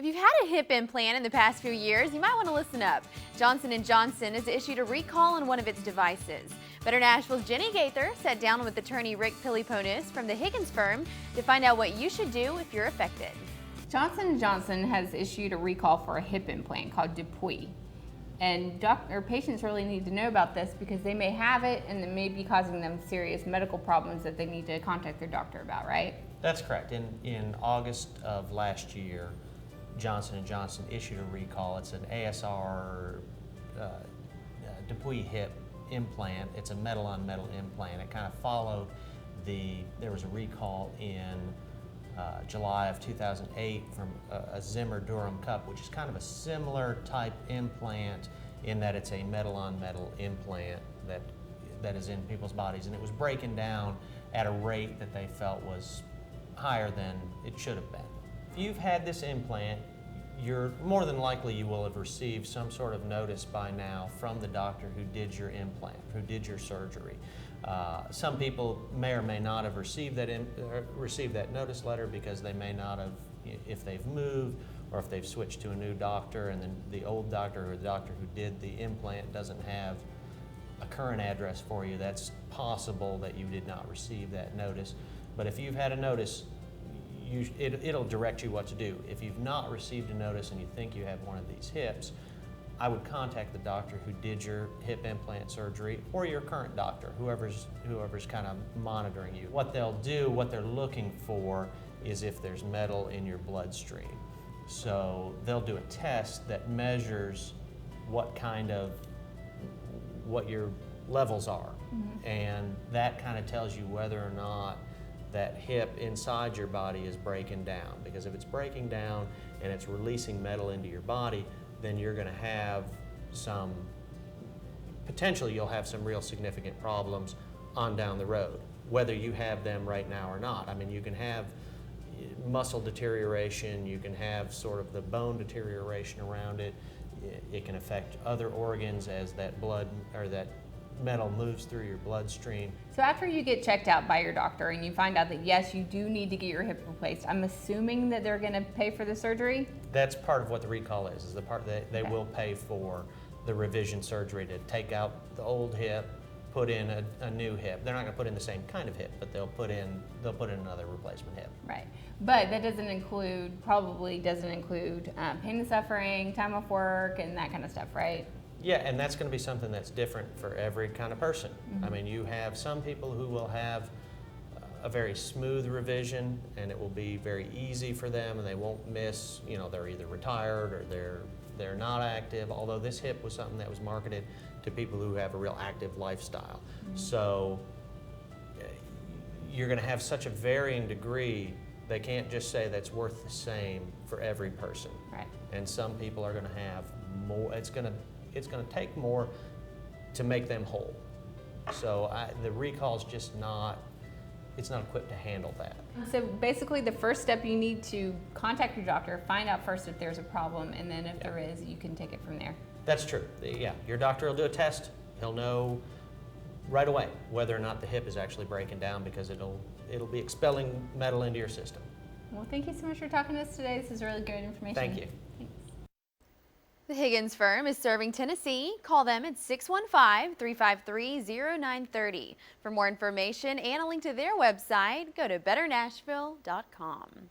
If you've had a hip implant in the past few years, you might want to listen up. Johnson & Johnson has issued a recall on one of its devices. Better Nashville's Jenny Geyter sat down with attorney Rick Piliponis from the Higgins Firm to find out what you should do if you're affected. Johnson & Johnson has issued a recall for a hip implant called DePuy. And patients really need to know about this because they may have it and it may be causing them serious medical problems that they need to contact their doctor about, right? That's correct. In August of last year, Johnson & Johnson issued a recall. It's an ASR DePuy hip implant. It's a metal-on-metal implant. It kind of followed there was a recall in July of 2008 from a Zimmer Durom Cup, which is kind of a similar type implant in that it's a metal-on-metal implant that is in people's bodies, and it was breaking down at a rate that they felt was higher than it should have been. If you've had this implant, you're more than likely you will have received some sort of notice by now from the doctor who did your implant, who did your surgery. Some people may or may not have received that notice letter because they may not have, if they've moved or if they've switched to a new doctor and then the old doctor or the doctor who did the implant doesn't have a current address for you. That's possible that you did not receive that notice. But if you've had a notice, it'll direct you what to do. If you've not received a notice and you think you have one of these hips, I would contact the doctor who did your hip implant surgery or your current doctor, whoever's kind of monitoring you. What they'll do, what they're looking for, is if there's metal in your bloodstream. So they'll do a test that measures what your levels are. Mm-hmm. And that kind of tells you whether or not that hip inside your body is breaking down. Because if it's breaking down and it's releasing metal into your body, then you're going to have potentially you'll have some real significant problems on down the road, whether you have them right now or not. I mean, you can have muscle deterioration, you can have sort of the bone deterioration around it. It can affect other organs as that blood or that metal moves through your bloodstream. So after you get checked out by your doctor and you find out that yes, you do need to get your hip replaced, I'm assuming that they're going to pay for the surgery? That's part of what the recall is the part that they will pay for the revision surgery to take out the old hip, put in a new hip. They're not going to put in the same kind of hip, but they'll put in another replacement hip. Right, but that probably doesn't include pain and suffering, time off work, and that kind of stuff, right? Yeah, and that's going to be something that's different for every kind of person. Mm-hmm. I mean, you have some people who will have a very smooth revision and it will be very easy for them and they won't miss, they're either retired or they're not active, although this hip was something that was marketed to people who have a real active lifestyle. Mm-hmm. So you're going to have such a varying degree, they can't just say that's worth the same for every person. Right. And some people are going to have more, it's going to take more to make them whole. So the recall's just not equipped to handle that. So basically the first step, you need to contact your doctor, find out first if there's a problem, and then if there is, you can take it from there. That's true. Yeah, your doctor will do a test. He'll know right away whether or not the hip is actually breaking down because it'll be expelling metal into your system. Well, thank you so much for talking to us today. This is really good information. Thank you. The Higgins Firm is serving Tennessee. Call them at 615-353-0930. For more information and a link to their website, go to betternashville.com.